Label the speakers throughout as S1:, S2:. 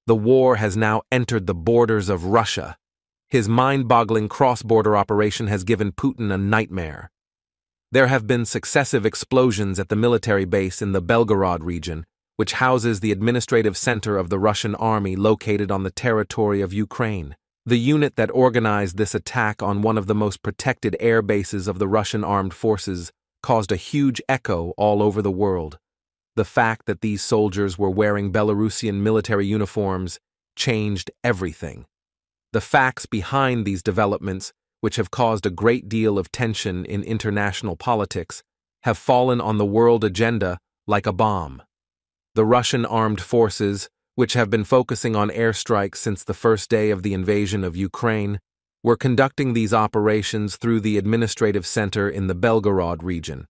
S1: The war has now entered the borders of Russia. His mind-boggling cross-border operation has given Putin a nightmare. There have been successive explosions at the military base in the Belgorod region, which houses the administrative center of the Russian army located on the territory of Ukraine. The unit that organized this attack on one of the most protected air bases of the Russian armed forces caused a huge echo all over the world. The fact that these soldiers were wearing Belarusian military uniforms changed everything. The facts behind these developments, which have caused a great deal of tension in international politics, have fallen on the world agenda like a bomb. The Russian armed forces, which have been focusing on airstrikes since the first day of the invasion of Ukraine, were conducting these operations through the administrative center in the Belgorod region.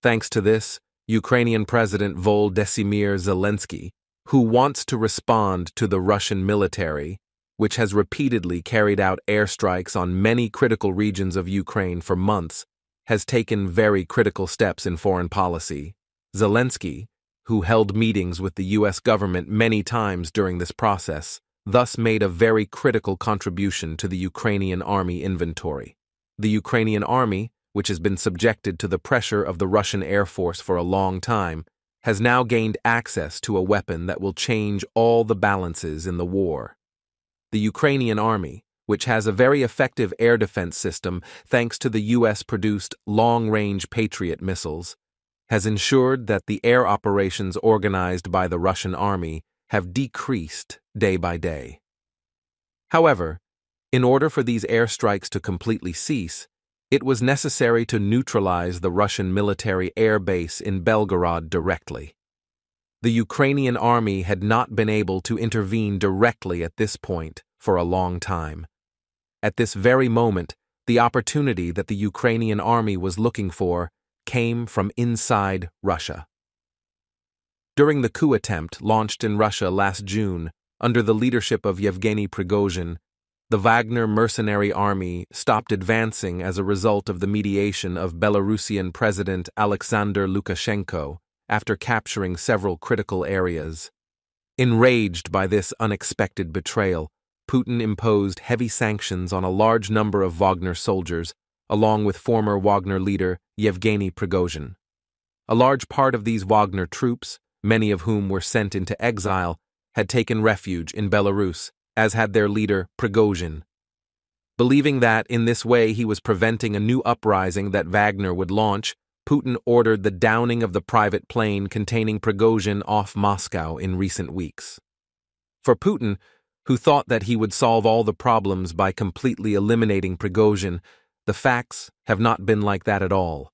S1: Thanks to this, Ukrainian President Volodymyr Zelensky, who wants to respond to the Russian military, which has repeatedly carried out airstrikes on many critical regions of Ukraine for months, has taken very critical steps in foreign policy. Zelensky, who held meetings with the U.S. government many times during this process, thus made a very critical contribution to the Ukrainian army inventory. The Ukrainian army, which has been subjected to the pressure of the Russian Air Force for a long time, has now gained access to a weapon that will change all the balances in the war. The Ukrainian army, which has a very effective air defense system thanks to the U.S.-produced long-range Patriot missiles, has ensured that the air operations organized by the Russian army have decreased day by day. However, in order for these airstrikes to completely cease, it was necessary to neutralize the Russian military air base in Belgorod directly. The Ukrainian army had not been able to intervene directly at this point for a long time. At this very moment, the opportunity that the Ukrainian army was looking for came from inside Russia. During the coup attempt launched in Russia last June under the leadership of Yevgeny Prigozhin, the Wagner mercenary army stopped advancing as a result of the mediation of Belarusian President Alexander Lukashenko after capturing several critical areas. Enraged by this unexpected betrayal, Putin imposed heavy sanctions on a large number of Wagner soldiers, along with former Wagner leader Yevgeny Prigozhin. A large part of these Wagner troops, many of whom were sent into exile, had taken refuge in Belarus, as had their leader Prigozhin. Believing that in this way he was preventing a new uprising that Wagner would launch, Putin ordered the downing of the private plane containing Prigozhin off Moscow in recent weeks. For Putin, who thought that he would solve all the problems by completely eliminating Prigozhin, the facts have not been like that at all.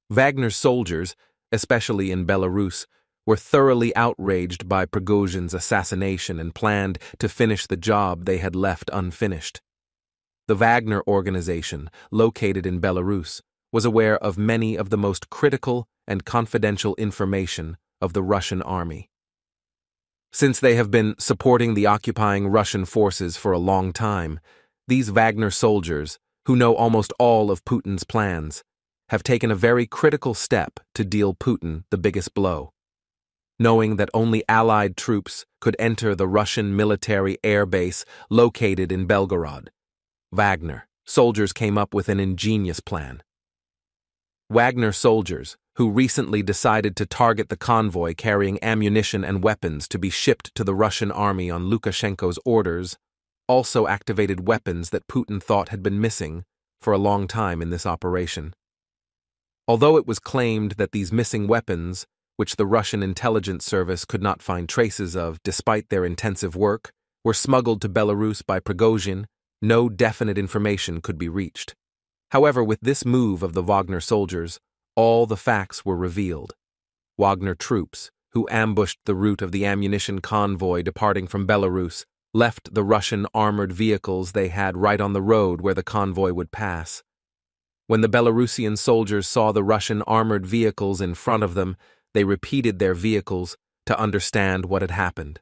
S1: Wagner's soldiers, especially in Belarus, were thoroughly outraged by Prigozhin's assassination and planned to finish the job they had left unfinished. The Wagner organization, located in Belarus, was aware of many of the most critical and confidential information of the Russian army. Since they have been supporting the occupying Russian forces for a long time, these Wagner soldiers, who know almost all of Putin's plans, have taken a very critical step to deal Putin the biggest blow. Knowing that only Allied troops could enter the Russian military air base located in Belgorod, Wagner soldiers came up with an ingenious plan. Wagner soldiers, who recently decided to target the convoy carrying ammunition and weapons to be shipped to the Russian army on Lukashenko's orders, also activated weapons that Putin thought had been missing for a long time in this operation. Although it was claimed that these missing weapons, which the Russian intelligence service could not find traces of despite their intensive work, were smuggled to Belarus by Prigozhin, no definite information could be reached. However, with this move of the Wagner soldiers, all the facts were revealed. Wagner troops, who ambushed the route of the ammunition convoy departing from Belarus, left the Russian armored vehicles they had right on the road where the convoy would pass. When the Belarusian soldiers saw the Russian armored vehicles in front of them, they repeated their vehicles to understand what had happened.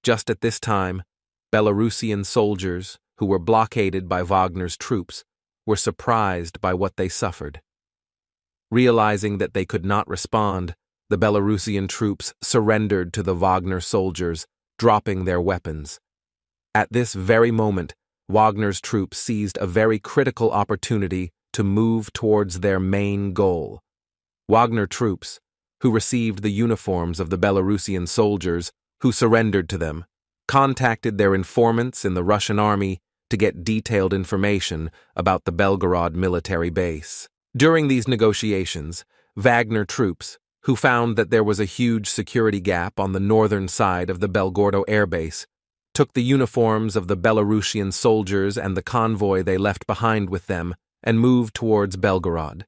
S1: Just at this time, Belarusian soldiers, who were blockaded by Wagner's troops, were surprised by what they suffered. Realizing that they could not respond, the Belarusian troops surrendered to the Wagner soldiers, dropping their weapons. At this very moment, Wagner's troops seized a very critical opportunity to move towards their main goal. Wagner troops, who received the uniforms of the Belarusian soldiers who surrendered to them, contacted their informants in the Russian army to get detailed information about the Belgorod military base. During these negotiations, Wagner troops, who found that there was a huge security gap on the northern side of the Belgorod airbase, took the uniforms of the Belarusian soldiers and the convoy they left behind with them and moved towards Belgorod.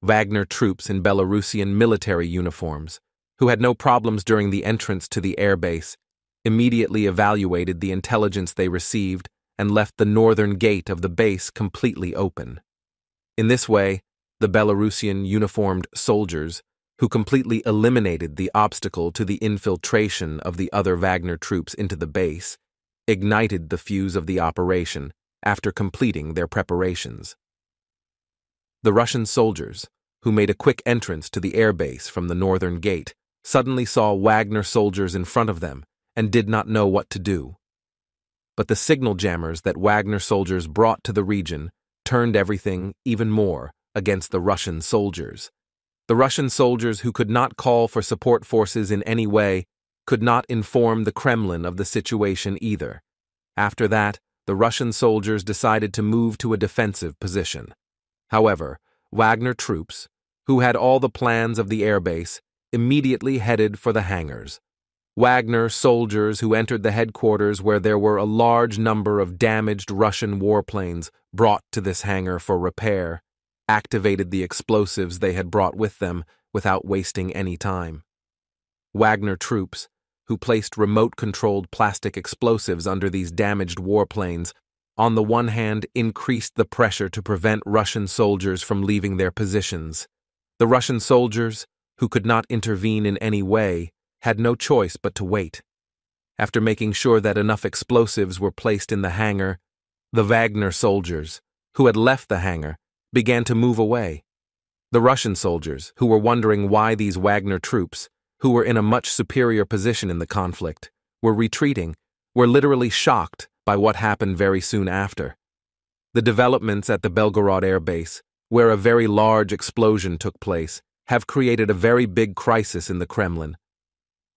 S1: Wagner troops in Belarusian military uniforms, who had no problems during the entrance to the airbase, immediately evaluated the intelligence they received and left the northern gate of the base completely open. In this way, the Belarusian uniformed soldiers, who completely eliminated the obstacle to the infiltration of the other Wagner troops into the base, ignited the fuse of the operation after completing their preparations. The Russian soldiers, who made a quick entrance to the airbase from the northern gate, suddenly saw Wagner soldiers in front of them and did not know what to do. But the signal jammers that Wagner soldiers brought to the region turned everything even more against the Russian soldiers. The Russian soldiers, who could not call for support forces in any way, could not inform the Kremlin of the situation either. After that, the Russian soldiers decided to move to a defensive position. However, Wagner troops, who had all the plans of the airbase, immediately headed for the hangars. Wagner soldiers who entered the headquarters, where there were a large number of damaged Russian warplanes brought to this hangar for repair, activated the explosives they had brought with them without wasting any time. Wagner troops, who placed remote-controlled plastic explosives under these damaged warplanes, on the one hand increased the pressure to prevent Russian soldiers from leaving their positions. The Russian soldiers, who could not intervene in any way, had no choice but to wait. After making sure that enough explosives were placed in the hangar, the Wagner soldiers, who had left the hangar, began to move away. The Russian soldiers, who were wondering why these Wagner troops, who were in a much superior position in the conflict, were retreating, were literally shocked by what happened very soon after. The developments at the Belgorod Air Base, where a very large explosion took place, have created a very big crisis in the Kremlin.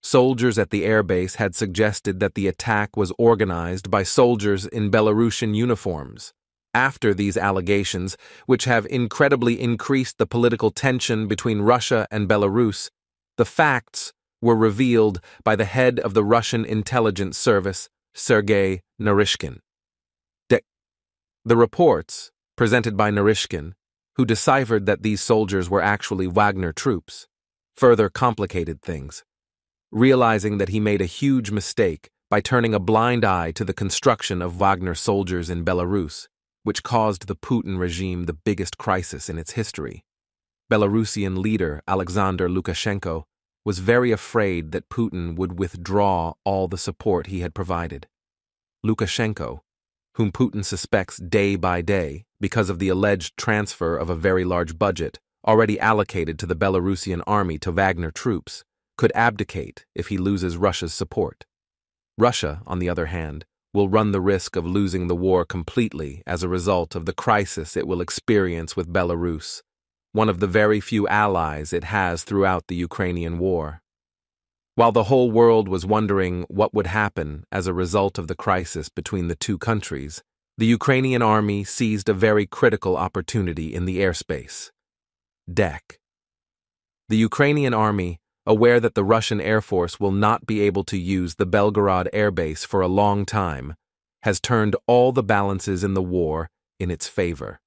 S1: Soldiers at the airbase had suggested that the attack was organized by soldiers in Belarusian uniforms. After these allegations, which have incredibly increased the political tension between Russia and Belarus, the facts were revealed by the head of the Russian intelligence service, Sergei Narishkin. The reports, presented by Narishkin, who deciphered that these soldiers were actually Wagner troops, further complicated things. Realizing that he made a huge mistake by turning a blind eye to the construction of Wagner soldiers in Belarus, which caused the Putin regime the biggest crisis in its history. Belarusian leader Alexander Lukashenko was very afraid that Putin would withdraw all the support he had provided. Lukashenko, whom Putin suspects day by day because of the alleged transfer of a very large budget already allocated to the Belarusian army to Wagner troops, could abdicate if he loses Russia's support. Russia, on the other hand, will run the risk of losing the war completely as a result of the crisis it will experience with Belarus, one of the very few allies it has throughout the Ukrainian war. While the whole world was wondering what would happen as a result of the crisis between the two countries, the Ukrainian army seized a very critical opportunity in the airspace. The Ukrainian army, aware that the Russian Air Force will not be able to use the Belgorod airbase for a long time, has turned all the balances in the war in its favor.